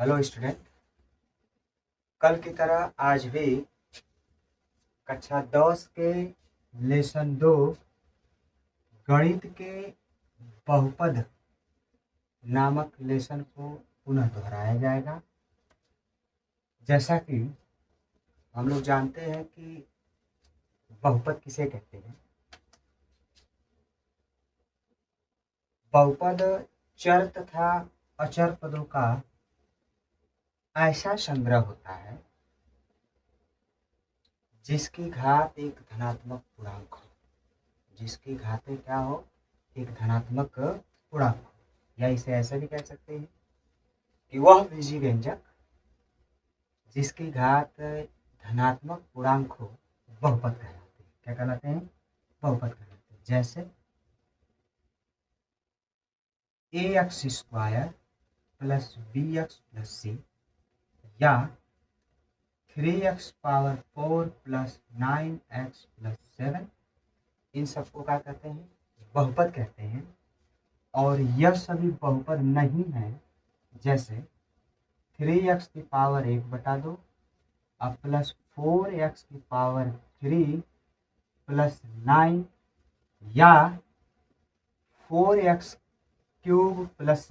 Hello student, कल की तरह आज भी कक्षा 10 के लेसन 2 गणित के बहुपद नामक लेसन को पुनः दोहराया जाएगा। जैसा कि हम लोग जानते हैं कि बहुपद किसे कहते हैं। बहुपद चर तथा अचर पदों का ऐसा संग्रह होता है जिसकी घात एक धनात्मक पूर्णांक हो, जिसकी घातें क्या हो, एक धनात्मक पूर्णांक हो, या इसे ऐसे भी कह सकते हैं कि वह बीजीय व्यंजक जिसकी घात धनात्मक पूर्णांक हो बहुपद कहलाते हैं। क्या कहलाते हैं? बहुपद कहलाते हैं। जैसे ax² plus bx plus c या 3x⁴ प्लस 9x प्लस 7, इन सबको क्या कहते हैं? बहुपद कहते हैं। और यह सभी बहुपद नहीं है। जैसे 3x⁴ अब प्लस 4x⁴ प्लस 9 या 4x³ प्लस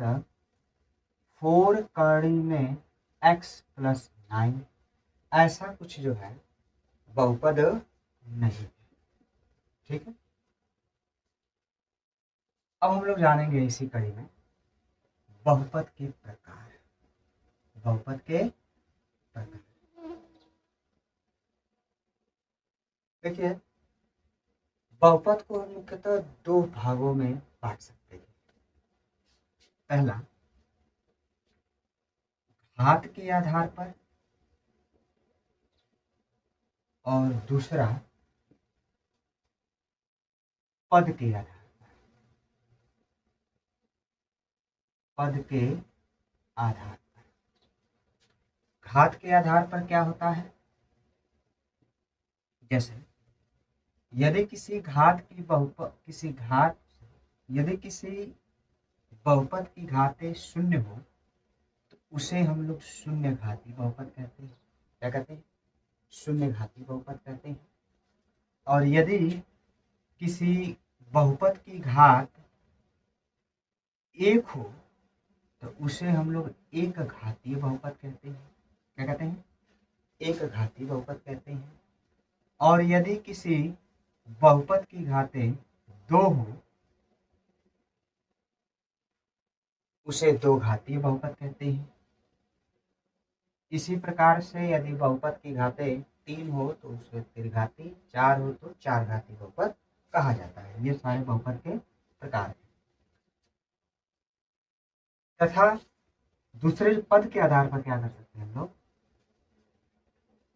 4 कड़ी में x प्लस 9, ऐसा कुछ जो है बहुपद नहीं है। ठीक है, अब हम लोग जानेंगे इसी कड़ी में बहुपद के प्रकार। बहुपद के प्रकार देखिए, बहुपद को मुख्यतः दो भागों में बांट सकते हैं। पहला घात के आधार पर और दूसरा पद के आधार पर। पद के आधार पर, घात के आधार पर क्या होता है? जैसे यदि किसी बहुपद की घातें शून्य हो तो उसे हम लोग शून्य घाती बहुपद कहते हैं। क्या कहते हैं? शून्य घाती बहुपद कहते हैं। और यदि किसी बहुपद की घात एक हो तो उसे हम लोग एक घातीय बहुपद कहते हैं। क्या कहते हैं? एक घातीय बहुपद कहते हैं। और यदि किसी बहुपद की घातें दो हो उसे दो घातीय बहुपद कहते हैं। इसी प्रकार से यदि बहुपद की घातें 3 हो तो उसे त्रिघाती, 4 हो तो चार घाती बहुपद कहा जाता है। ये सारे बहुपद के प्रकार हैं। तथा दूसरे पद के आधार पर क्या कर सकते हैं हम लोग?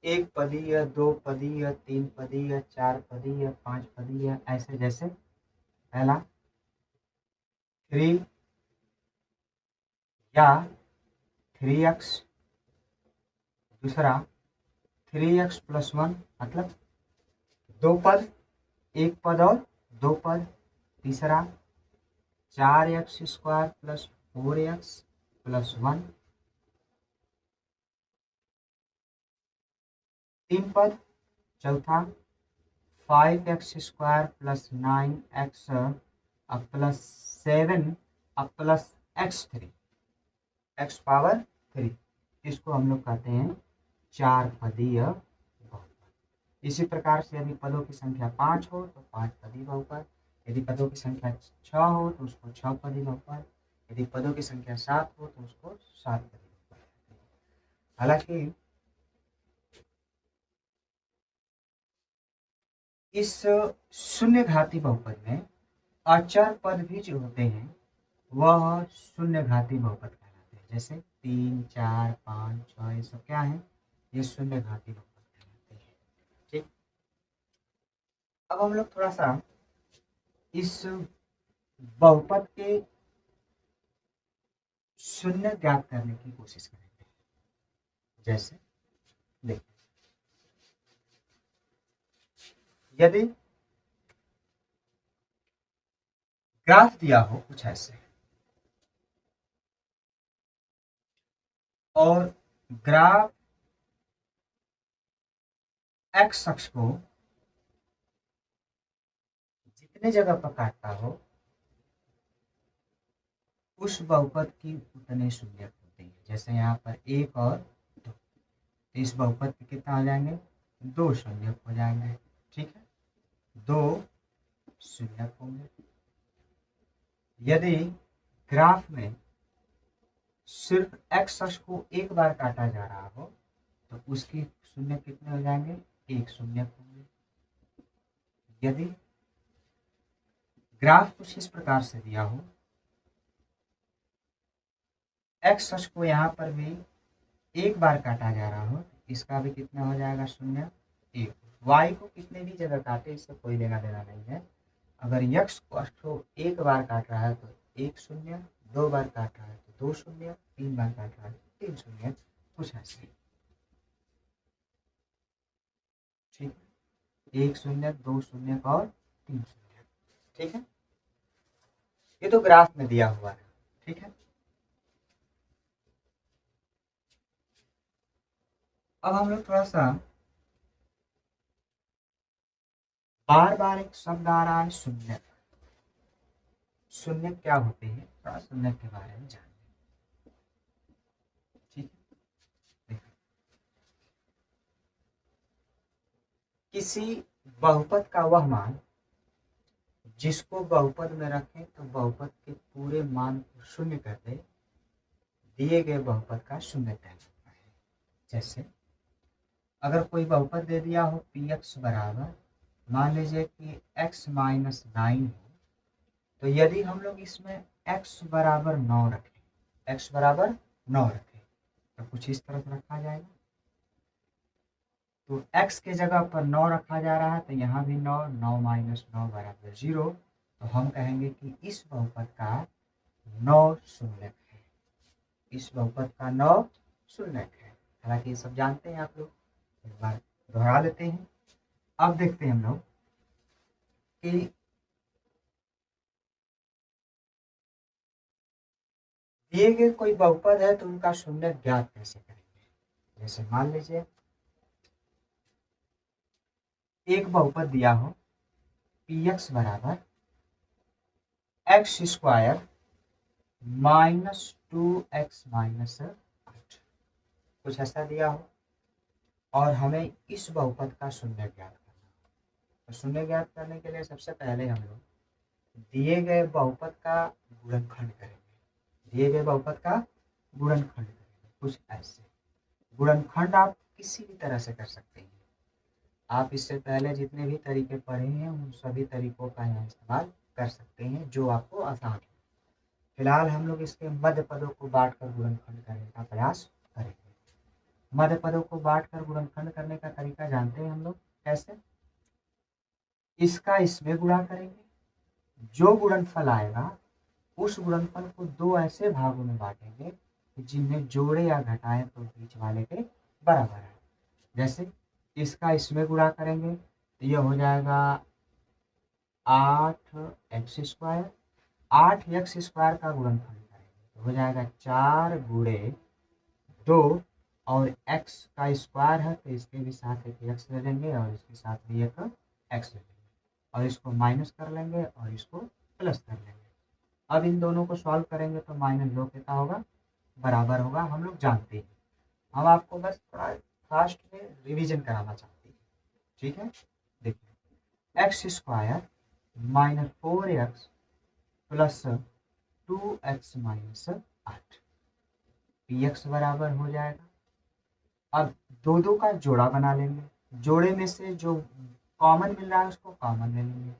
एक पदीय, दो पदीय, तीन पदीय, चार पदीय, पांच पदीय, ऐसे। जैसे पहला 3 या 3x, दूसरा 3x प्लस 1, मतलब दो पद, एक पद और दो पद। तीसरा 4x² प्लस 4x प्लस 1, तीन पद। चौथा 5x² plus 9x plus 7 plus x3, x power 3, इसको हम लोग कहते हैं चार पदीय बहुपद। इसी प्रकार से यदि पदों की संख्या 5 हो तो 5 पदीय बहुपद, यदि पदों की संख्या 6 हो तो उसको 6 पदीय बहुपद, यदि पदों की संख्या 7 हो तो उसको 7 पदीय बहुपद। हालांकि इस शून्य घाती बहुपद में अचर पद भी जो होते हैं वह शून्य घाती बहुपद कहलाते हैं। जैसे 3, 4, 5, 6, ये सब क्या है? ये शून्य घाती बहुपद कहलाते हैं। ठीक, अब हम लोग थोड़ा सा इस बहुपद के शून्य ज्ञात करने की कोशिश करेंगे। जैसे देखिए, यदि ग्राफ दिया हो कुछ ऐसे, और ग्राफ एक्स अक्ष को जितने जगह पर काटता हो उस बहुपद की उतने शून्य होते हैं। जैसे यहाँ पर 1 और 2, तो इस बहुपद के कितना हो जाएंगे, 2 शून्य हो जाएंगे। ठीक है, 2 शून्य होंगे। यदि ग्राफ में सिर्फ एक्स अक्ष को एक बार काटा जा रहा हो तो उसकी शून्य कितने हो जाएंगे, 1 शून्य होंगे। यदि ग्राफ कुछ इस प्रकार से दिया हो, एक्स अक्ष को यहाँ पर भी एक बार काटा जा रहा हो, इसका भी कितना हो जाएगा, शून्य 1। वाई को कितने भी जगह काटे इससे कोई लेना देना नहीं है। अगर यक्स को अक्ष को एक बार काट रहा है तो 1 शून्य, 2 बार काट रहा है तो 2 शून्य, 3 बार काट रहा है तो 3 शून्य, कुछ ऐसे। ठीक है, 1 शून्य, 2 शून्य और 3 शून्य। ठीक है, ये तो ग्राफ में दिया हुआ है। ठीक है, अब हम लोग थोड़ा सा बार बार एक शब्द आ रहा है शून्य। शून्य क्या होते हैं, थोड़ा शून्य के बारे में जान। ठीक है, किसी बहुपद का वह मान जिसको बहुपद में रखें तो बहुपद के पूरे मान को शून्य कर दे, दिए गए बहुपद का शून्य कहलाता है। जैसे अगर कोई बहुपद दे दिया हो पी एक्स बराबर, मान लीजिए कि x माइनस 9 हो, तो यदि हम लोग इसमें x बराबर 9 रखें, x बराबर 9 रखें तो कुछ इस तरह से रखा जाएगा। तो x के जगह पर 9 रखा जा रहा है तो यहाँ भी 9, 9 माइनस 9 बराबर 0। तो हम कहेंगे कि इस बहुपद का 9 शून्यक है, इस बहुपद का 9 शून्यक है। हालांकि ये सब जानते हैं आप लोग, एक बार दोहरा लेते हैं। अब देखते हैं हम लोग कि दिए गए कोई बहुपद है तो उनका शून्य ज्ञात कैसे करेंगे। जैसे मान लीजिए एक बहुपद दिया हो पी एक्स बराबर x square minus 2x minus 8, कुछ ऐसा दिया हो और हमें इस बहुपद का शून्य ज्ञात करना हो। तो शून्य ज्ञात करने के लिए सबसे पहले हम लोग दिए गए बहुपद का गुणनखंड करेंगे, दिए गए बहुपद का गुणनखंड करेंगे। कुछ ऐसे गुणनखंड आप किसी भी तरह से कर सकते हैं। आप इससे पहले जितने भी तरीके पढ़े हैं उन सभी तरीकों का यहाँ इस्तेमाल कर सकते हैं जो आपको आसान है। फिलहाल हम लोग इसके मध्य पदों को बांट कर गुणनखंड करने का प्रयास करेंगे। मध्य पदों को बांट कर गुणनखंड करने का तरीका जानते हैं हम लोग कैसे। इसका इसमें गुणा करेंगे, जो गुणनफल आएगा उस गुणनफल को 2 ऐसे भागों में बांटेंगे जिनमें जोड़े या घटाएं तो बीच वाले के बराबर है। जैसे इसका इसमें गुणा करेंगे तो यह हो जाएगा 8x स्क्वायर, 8x स्क्वायर का गुणनफल करेंगे तो हो जाएगा 4 गुणे 2, और x का स्क्वायर है तो इसके भी साथ एक x ले लेंगे और इसके साथ भी एक x ले लेंगे और इसको माइनस कर लेंगे और इसको प्लस कर लेंगे। अब इन दोनों को सॉल्व करेंगे तो -2 कितना होगा, बराबर होगा। हम लोग जानते हैं, हम आपको बस थोड़ा फास्ट में रिवीजन कराना चाहते हैं। ठीक है, देखिए x square minus 4x plus 2x minus 8, P x बराबर हो जाएगा। अब दो दो का जोड़ा बना लेंगे, जोड़े में से जो कॉमन मिल रहा है उसको कॉमन ले लेंगे।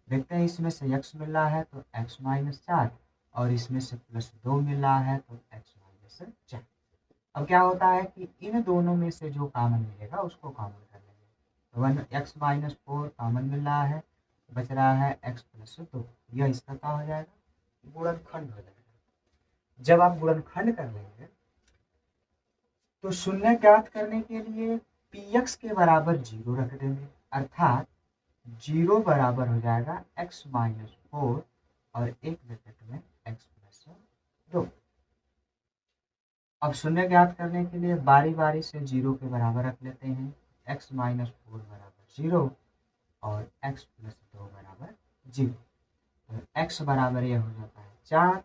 देखते हैं इसमें से x मिल रहा है तो x माइनस 4 और इसमें से +2 मिल रहा है तो x माइनस 4। अब क्या होता है कि इन दोनों में से जो कॉमन मिलेगा उसको कॉमन कर लेंगे। तो 1x माइनस 4 कॉमन मिल रहा है, बच रहा है x प्लस 2। यह इसका क्या हो जाएगा, गुणनखंड हो जाएगा। जब आप गुणनखंड कर लेंगे तो शून्य ज्ञात करने के लिए पी एक्स के बराबर 0 रख देंगे, अर्थात 0 बराबर हो जाएगा x माइनस 4 और एक ब्रैकेट में x प्लस 2। अब शून्य ज्ञात करने के लिए बारी बारी से 0 के बराबर रख लेते हैं। x माइनस 4 बराबर 0 और x प्लस 2 बराबर 0। तो x बराबर यह हो जाता है 4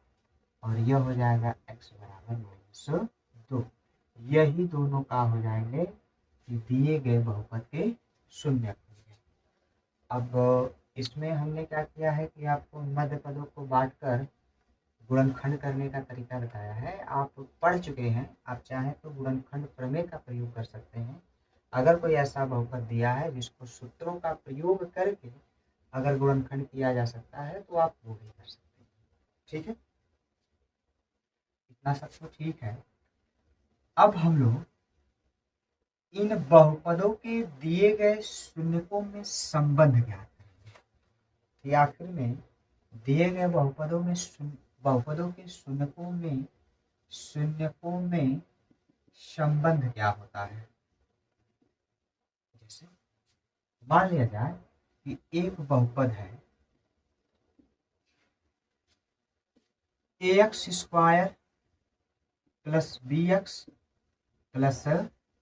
और यह हो जाएगा x बराबर -2। यही दोनों का हो जाएंगे कि दिए गए बहुपद के शून्य होंगे। अब इसमें हमने क्या किया है कि आपको मध्य पदों को बांटकर गुणनखंड करने का तरीका बताया है। आप पढ़ चुके हैं, आप चाहें तो गुणनखंड प्रमेय का प्रयोग कर सकते हैं। अगर कोई ऐसा बहुपद दिया है जिसको सूत्रों का प्रयोग करके अगर गुणनखंड किया जा सकता है तो आप वो भी कर सकते हैं। ठीक है, इतना सब तो ठीक है। अब हम लोग इन बहुपदों के दिए गए शून्यकों में संबंध ज्ञात करेंगे कि आखिर में दिए गए बहुपदों के शून्यकों में संबंध क्या होता है। जैसे मान लिया जाए कि एक बहुपद है ax square plus bx plus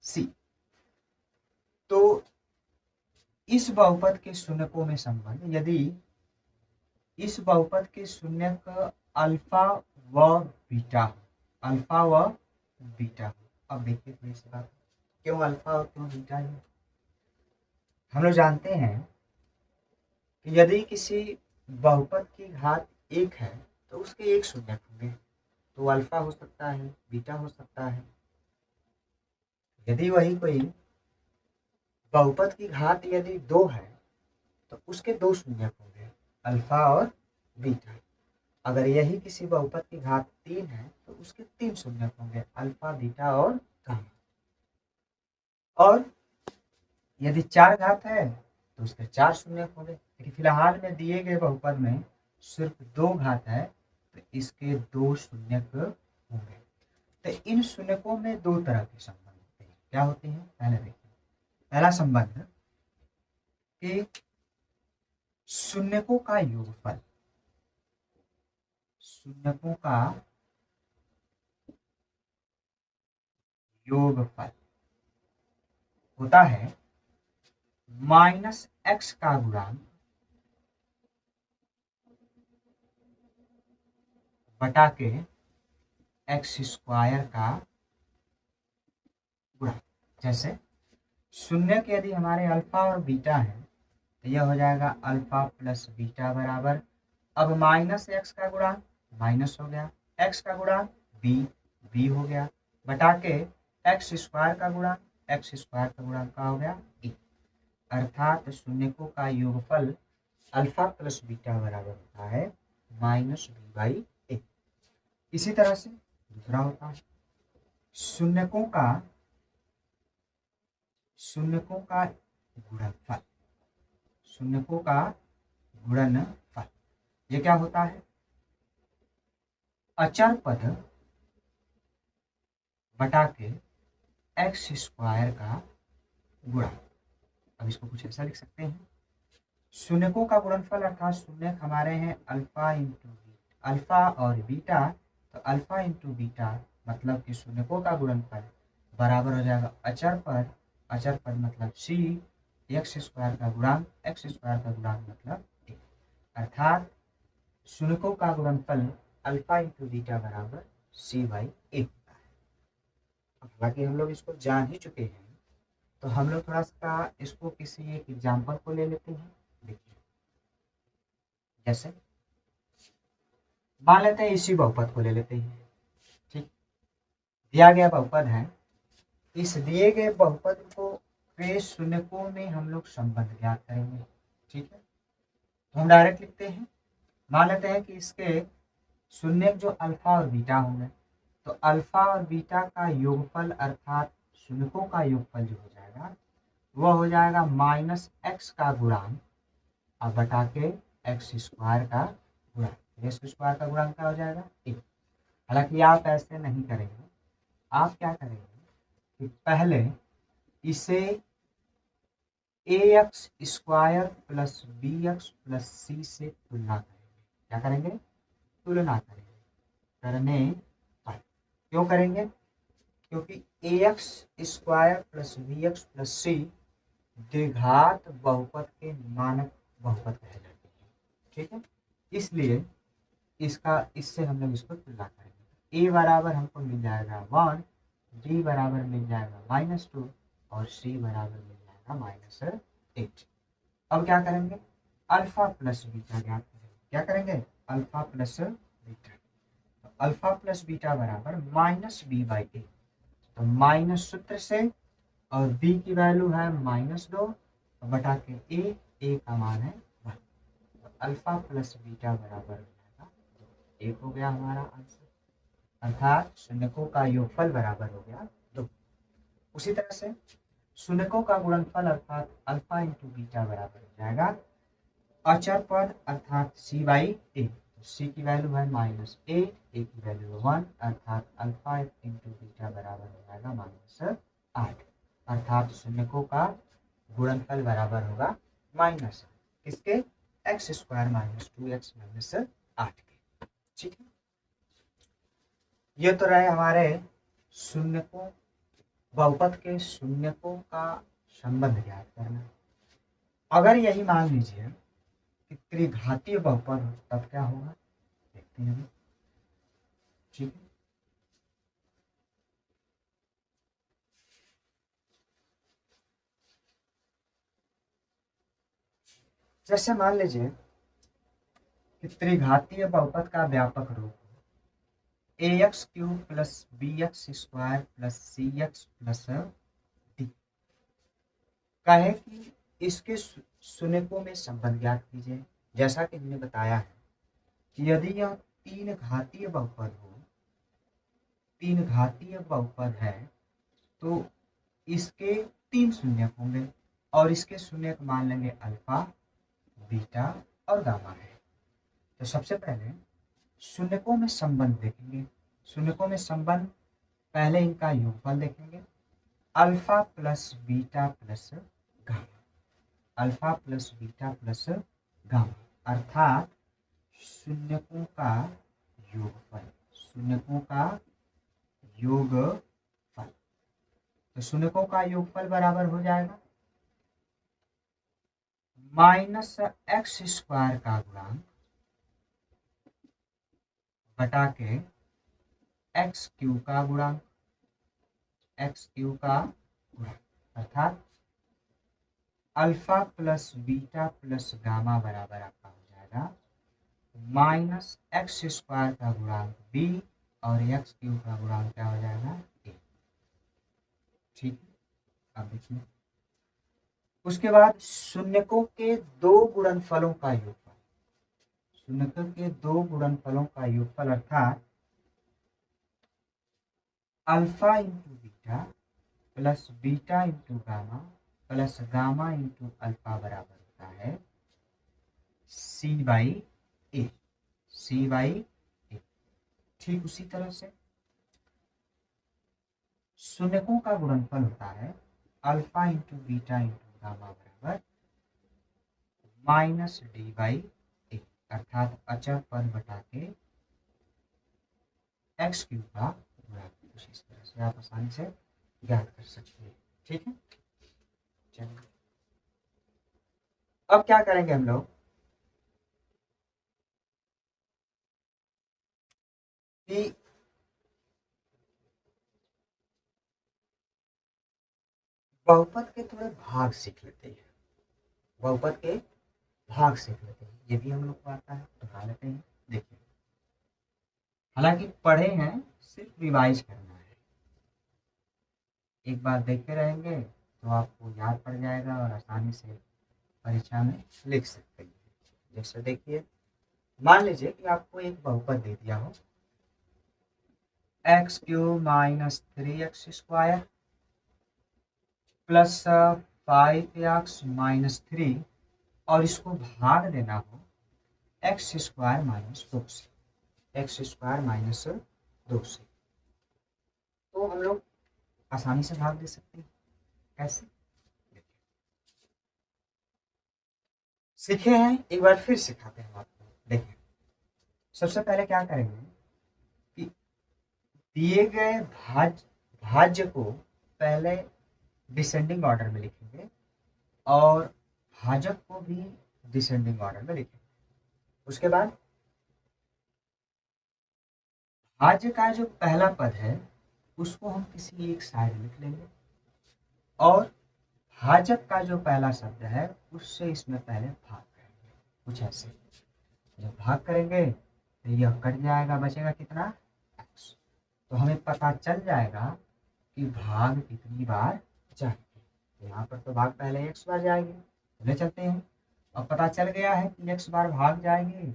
c। तो इस बहुपद के शून्यकों में संबंध, यदि इस बहुपद के शून्यक अल्फा व बीटा हो, अल्फा व बीटा हो। अब देखिए थोड़ी सी बात, क्यों अल्फा और क्यों बीटा है। हम लोग जानते हैं कि यदि किसी बहुपद की घात 1 है तो उसके एक शून्यक होंगे, तो अल्फा हो सकता है, बीटा हो सकता है। यदि वही कोई बहुपद की घात यदि 2 है तो उसके 2 शून्यक होंगे, अल्फा और बीटा। अगर यही किसी बहुपद की घात 3 है तो उसके 3 शून्यक होंगे, अल्फा बीटा और गामा। और यदि 4 घात है तो उसके 4 शून्यक होंगे। लेकिन फिलहाल में दिए गए बहुपद में सिर्फ 2 घात है तो इसके 2 शून्यक होंगे। तो इन शून्यकों में 2 तरह के संबंध होते हैं। क्या होते हैं, पहले देखिए। पहला संबंध कि शून्यकों का योगफल, शून्यकों का योगफल होता है -x का गुणांक बटा के x स्क्वायर का गुणा। जैसे शून्य के यदि हमारे अल्फा और बीटा है तो यह हो जाएगा अल्फा प्लस बीटा बराबर, अब -x का गुणांक माइनस हो गया, x का गुणांक b हो गया, बटा के x स्क्वायर का गुणांक का हो गया a। अर्थात शून्यकों का योगफल अल्फा प्लस बीटा बराबर होता है -b/a। इसी तरह से दूसरा होता है शून्यकों का गुणनफल, शून्यकों का गुणनफल। ये क्या होता है, अचर पद बटा के x स्क्वायर का गुणा। अब इसको कुछ ऐसा लिख सकते हैं, शून्यकों का गुणनफल अर्थात शून्यक हमारे हैं अल्फा और बीटा, तो अल्फा इंटू बीटा मतलब कि शून्यकों का गुणनफल बराबर हो जाएगा अचर पद मतलब c, x स्क्वायर का गुणांक मतलब a। अर्थात शून्यकों का गुणनफल अल्फा इंटू बीटा बराबर c/a होता है। हालांकि हम लोग इसको जान ही चुके हैं, तो हम लोग थोड़ा सा इसको किसी एक एग्जाम्पल को ले लेते हैं। देखिए, जैसे मान लेते हैं इसी बहुपद को ले लेते हैं। ठीक, दिया गया बहुपद है, इस दिए गए बहुपद को के शून्यकों में हम लोग संबंध ज्ञात करेंगे। ठीक है, तो हम डायरेक्ट लिखते हैं। मान लेते हैं कि इसके शून्यक जो अल्फा और बीटा होंगे, तो अल्फा और बीटा का योगफल अर्थात शून्यकों का योगफल जो हो जाएगा वह हो जाएगा -x का गुणांक और बटा के x स्क्वायर का गुणांक। x स्क्वायर का गुणांक क्या हो जाएगा, a। हालांकि आप ऐसे नहीं करेंगे, आप क्या करेंगे कि पहले इसे ax square plus bx plus c से तुलना करेंगे। क्या करेंगे, तुलना करेंगे। करने पर क्यों करेंगे, क्योंकि ax square plus bx plus c द्विघात बहुपद के मानक बहुपद कहे जाते हैं। ठीक है, इसलिए इससे हम लोग इसको तुलना करेंगे। a बराबर हमको मिल जाएगा 1, b बराबर मिल जाएगा -2 और c बराबर मिल जाएगा -8। अब क्या करेंगे, अल्फा प्लस बीटा ज्ञात करेंगे। क्या करेंगे, अल्फा प्लस बीटा। तो अल्फा प्लस बीटा बराबर -b/a। तो माइनस सूत्र से और b की वैल्यू है -2 बटा के a का मान है 1। तो अल्फा प्लस बीटा बराबर हो जाएगा 2। एक हो गया हमारा आंसर, अर्थात शून्यकों का योगफल बराबर हो गया 2। उसी तरह से शून्यकों का गुणनफल अर्थात अल्फा इंटू बीटा बराबर हो जाएगा अचर पद अर्थात c/a। तो c की वैल्यू है -8, a की वैल्यू है 1, अर्थात अल्फा इंटू बीटा बराबर हो जाएगा -8। अर्थात शून्यकों का गुणनफल बराबर होगा -8 किसके, x स्क्वायर -2x -8 के। ठीक है, ये तो रहे हमारे शून्यकों, बहुपद के शून्यकों का संबंध ज्ञात करना। अगर यही मान लीजिए कि त्रिघातीय बहुपद हो तब क्या होगा, देखते हैं। ठीक है, जैसे मान लीजिए कि त्रिघातीय बहुपद का व्यापक रूप ax³ plus bx² plus cx plus d कहे कि इसके शून्यकों में संबंध ज्ञात कीजिए। जैसा कि हमने बताया है कि यदि यह तीन घातीय बहुपद हो, तीन घातीय बहुपद है तो इसके 3 शून्यक होंगे और इसके शून्यक मान लेंगे अल्फा, बीटा और गामा है। तो सबसे पहले शून्यकों में संबंध देखेंगे। शून्यकों में संबंध, पहले इनका योगफल देखेंगे, alpha plus beta plus gamma, alpha plus beta plus gamma, अर्थात शून्यकों का योगफल, शून्यकों का योगफल। तो शून्यकों का योगफल बराबर हो जाएगा -x² का गुणांक बटा के x³ का गुणांक, x³ का गुणांक, अर्थात alpha plus beta plus gamma बराबर आपका हो जाएगा -x² का गुणांक b और x³ का गुणांक क्या हो जाएगा a। ठीक है, अब देखिए उसके बाद शून्यकों के दो गुणनफलों का योगफल, शून्यकों के दो गुणनफलों का योगफल अर्थात alpha into beta plus beta into gamma plus gamma into alpha बराबर होता है c/a, c/a। ठीक उसी तरह से शून्यकों का गुणनफल होता है alpha into beta into gamma बराबर -d/a, अर्थात अचर पद बटा के x³ का गुणांक। कुछ इस तरह से आप आसानी से ज्ञात कर सकते हैं। ठीक है, चलिए अब क्या करेंगे हम लोग कि बहुपद के थोड़े भाग सीख लेते हैं, बहुपद के भाग सीख लेते हैं। ये भी हम लोग को आता है, दोहरा लेते हैं। देखिए, हालांकि पढ़े हैं, सिर्फ रिवाइज करना है। एक बार देखते रहेंगे तो आपको याद पड़ जाएगा और आसानी से परीक्षा में लिख सकते हैं। जैसे देखिए, मान लीजिए कि आपको एक बहुपद दे दिया हो x³ - 3x² प्लस 5x - 3 और इसको भाग देना हो x² - 2 से, x² - 2 से, तो हम लोग आसानी से भाग दे सकते हैं। कैसे, सीखे हैं, एक बार फिर सिखाते हैं आपको। देखिए, सबसे पहले क्या करेंगे कि दिए गए भाज्य को पहले डिसेंडिंग ऑर्डर में लिखेंगे और भाजक को भी डिसेंडिंग ऑर्डर में लिखेंगे। उसके बाद भाज्य का जो पहला पद है उसको हम किसी एक साइड लिख लेंगे और भाजक का जो पहला शब्द है उससे इसमें पहले भाग करेंगे, कुछ ऐसे। जब भाग करेंगे तो यह कट जाएगा, बचेगा कितना x। तो हमें पता चल जाएगा कि भाग कितनी बार जाएगी। तो यहाँ पर तो भाग पहले x बार जाएगी, तो ले चलते हैं। अब पता चल गया है कि x बार भाग जाएगी,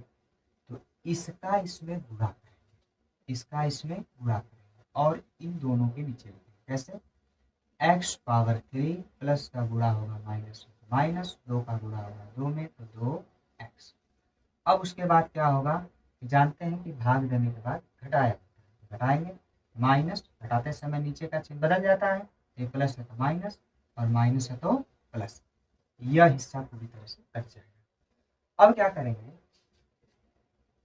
तो इसका इसमें गुणा करेंगे, इसका इसमें गुणा करेंगे और इन दोनों के नीचे लिखेंगे। कैसे? x पावर 3 प्लस का गुणा होगा माइनस, माइनस 2 का गुणा होगा 2 में तो 2x। अब उसके बाद क्या होगा, जानते हैं कि भाग देने के बाद घटाया, घटाएंगे, माइनस घटाते समय नीचे का चिन्ह बदल जाता है, ये प्लस है तो माइनस और माइनस है तो प्लस, यह हिस्सा पूरी तरह से कट जाएगा। अब क्या करेंगे,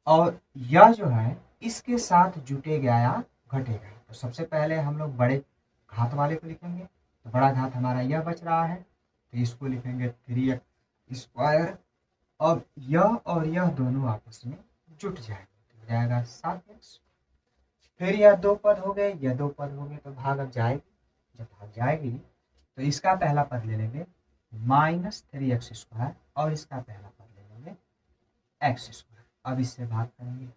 और यह जो है इसके साथ जुटेगा या घटेगा। तो सबसे पहले हम लोग बड़े घात वाले को लिखेंगे, तो बड़ा घात हमारा यह बच रहा है, तो इसको लिखेंगे 3x²। अब यह और यह दोनों आपस में जुट जाएंगे, तो हो जाएगा 7x। फिर यह दो पद हो गए, यह दो पद हो गए, तो भाग अब जाएगी। जब भाग जाएगी तो इसका पहला पद ले लेंगे -3x² और इसका पहला पद ले लेंगे x²। अब इससे भाग करेंगे,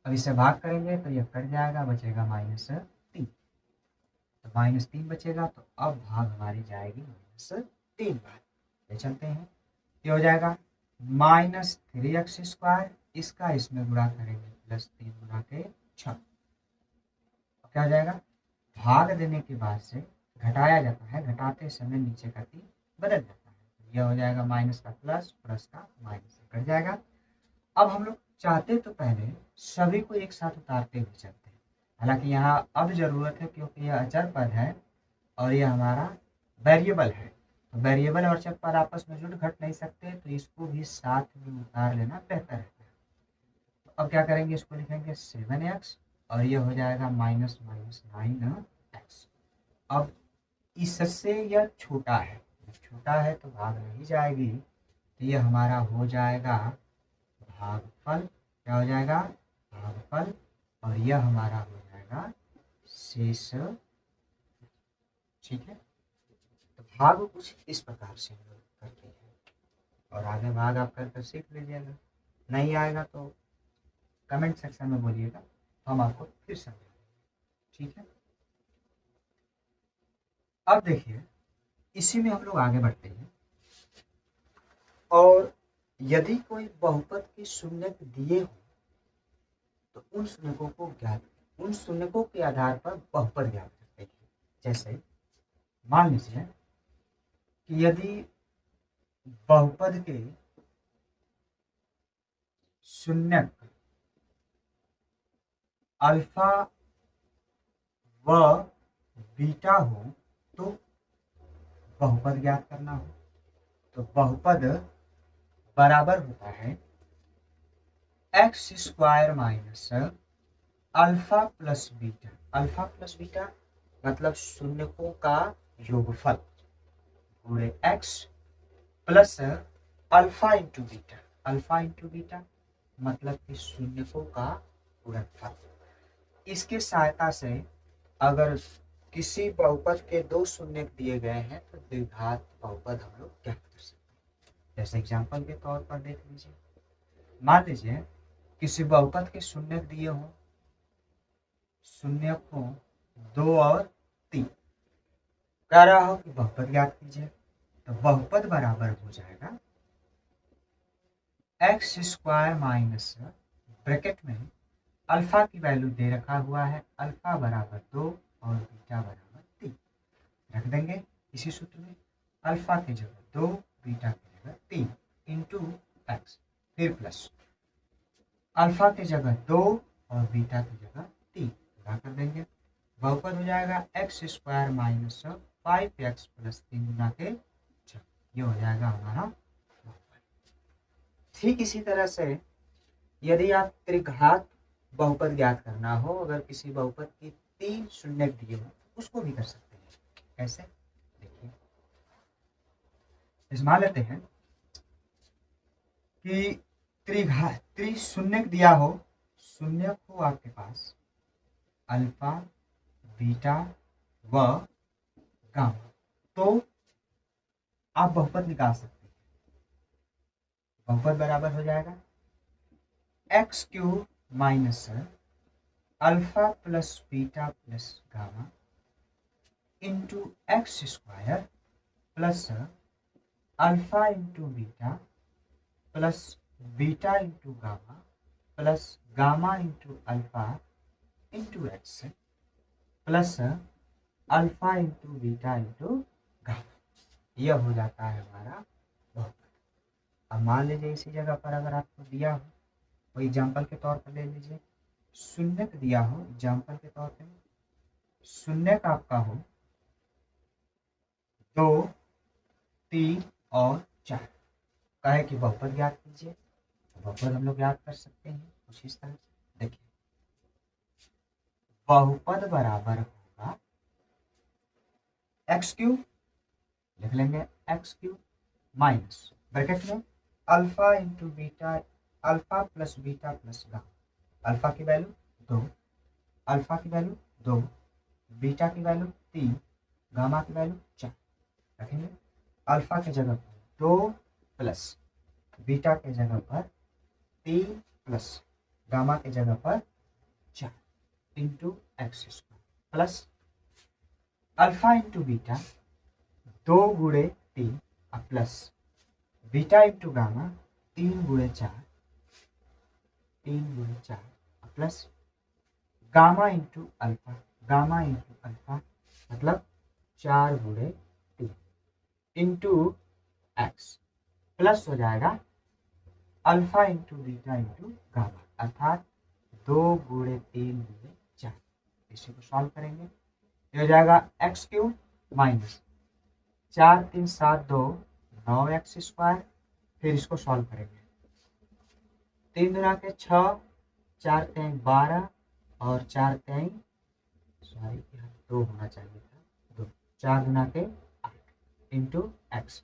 अब इससे भाग करेंगे तो यह कट जाएगा, बचेगा -3। तो -3 बचेगा, तो अब भाग हमारी जाएगी -3 बार। ले चलते हैं, ये हो जाएगा -3x², इसका इसमें गुणा करेंगे +3 गुणा के 6। क्या हो जाएगा, भाग देने के बाद से घटाया जाता है, घटाते समय नीचे का 3 बदल जाता है, यह हो जाएगा माइनस का प्लस, प्लस का माइनस, कट जाएगा। अब हम लोग चाहते तो पहले सभी को एक साथ उतारते हुए चलते हैं, हालांकि यहाँ अब जरूरत है क्योंकि यह अचर पद है और यह हमारा वेरिएबल है, तो वेरिएबल और अचर पद आपस में जुड़ घट नहीं सकते, तो इसको भी साथ में उतार लेना बेहतर है। तो अब क्या करेंगे, इसको लिखेंगे 7x और यह हो जाएगा -9x। अब इससे यह छोटा है, छोटा है तो भाग नहीं जाएगी, तो यह हमारा हो जाएगा भागफल। क्या हो जाएगा, भागफल, और यह हमारा हो जाएगा शेष। ठीक है, तो भाग कुछ इस प्रकार से हम लोग करते हैं और आगे भाग आप कर सीख लीजिएगा। नहीं आएगा तो कमेंट सेक्शन में बोलिएगा, हम आपको फिर समझाएंगे। ठीक है, अब देखिए इसी में हम लोग आगे बढ़ते हैं। और यदि कोई बहुपद के शून्यक दिए हो तो उन शून्यकों को ज्ञात, उन शून्यकों के आधार पर बहुपद ज्ञात करते हैं। जैसे मान लीजिए कि यदि बहुपद के शून्यक अल्फा व बीटा हो तो बहुपद ज्ञात करना हो, तो बहुपद बराबर होता है x² minus alpha plus beta. Alpha plus beta मतलब शून्यकों का योगफल पूरे x plus alpha into beta. Alpha into beta मतलब कि शून्यकों का गुणनफल। इसके सहायता से अगर किसी बहुपद के दो शून्यक दिए गए हैं तो द्विघात बहुपद हम लोग ज्ञात कर सकते हैं। जैसे एग्जांपल के तौर पर देख लीजिए, मान लीजिए किसी बहुपद के शून्यक दिए हो, शून्यक हो 2 और 3, कह रहा हो कि बहुपद ज्ञात कीजिए, तो बहुपद बराबर हो जाएगा x² माइनस ब्रैकेट में अल्फा की वैल्यू दे रखा हुआ है, अल्फा बराबर 2 और बीटा बराबर 3 रख देंगे इसी सूत्र में। अल्फा की जगह 2, बीटा की जगह 3 इंटू एक्स, फिर प्लस अल्फा की जगह 2 और बीटा की जगह 3 पूरा कर देंगे। बहुपद हो जाएगा x² माइनस 5x प्लस 3 गुना के 6, ये हो जाएगा हमारा बहुपद। ठीक इसी तरह से यदि आप त्रिघात बहुपद ज्ञात करना हो, अगर किसी बहुपद की 3 शून्यक दिए हो उसको भी कर सकते हैं। कैसे? देखिए, मान लेते हैं कि शून्य दिया हो, शून्य हो आपके पास अल्फा, बीटा व गामा, तो आप बहुपद निकाल सकते हैं। बहुपद बराबर हो जाएगा x cube minus alpha plus beta plus gamma into x square plus alpha into beta plus beta into gamma plus gamma into alpha into x plus alpha into beta into gamma. यह हो जाता है हमारा बहुपद। अब मान लीजिए इसी जगह पर अगर आपको दिया हो, कोई एग्जाम्पल के तौर पर ले लीजिए, शून्य दिया हो, एग्जाम्पल के तौर पे शून्य का आपका हो 2, 3 और 4, कहे कि बहुपद ज्ञात कीजिए, तो बहुपद हम लोग ज्ञात कर सकते हैं कुछ इस तरह से। देखिए, बहुपद बराबर होगा एक्स क्यूब, लिख लेंगे एक्स क्यूब माइनस ब्रैकेट में alpha into beta, alpha plus beta plus gamma. Alpha की वैल्यू 2, अल्फा की वैल्यू 2, बीटा की वैल्यू 3, गामा की वैल्यू 4 रखेंगे। अल्फा की जगह पर 2 प्लस बीटा के जगह पर 3 प्लस गामा की जगह पर 4 into x square plus alpha into beta 2 गुणे 3 प्लस बीटा इंटू गामा 3 गुणे 4, 3 गुणे 4 plus gamma into alpha, gamma into alpha मतलब 4 गुणे 3 इंटू एक्स प्लस हो जाएगा alpha into beta into gamma, अर्थात 2 गुणे 3 गुणे 4। इसी को सॉल्व करेंगे, ये हो जाएगा x cube minus 4 3 7 2 9 x square. फिर इसको सॉल्व करेंगे, 3 दुना के 6, 4 3 12 और 4 3 सॉरी 2 होना चाहिए था, 2 4 दुना के 8 इंटू एक्स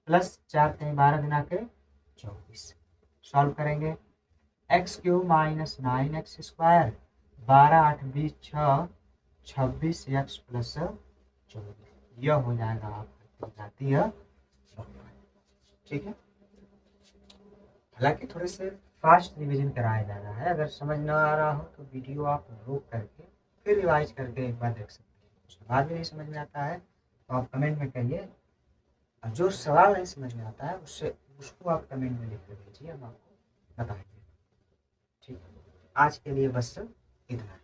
प्लस 4 3 12 दुना के 24। सॉल्व करेंगे, x cube minus 9 x square, 12 8 20 6 26 x plus 24। यह हो जाएगा आपका जाती है। ठीक है, हालांकि थोड़े से फास्ट रिवीजन कराया जा रहा है, अगर समझ ना आ रहा हो तो वीडियो आप रोक करके फिर रिवाइज करके एक बार देख सकते हैं। उसके बाद भी नहीं समझ में आता है तो आप कमेंट में कहिए, और जो सवाल नहीं समझ में आता है उसको आप कमेंट में लिख कर भेजिए, हम आपको बताएंगे। ठीक है, आज के लिए बस इतना।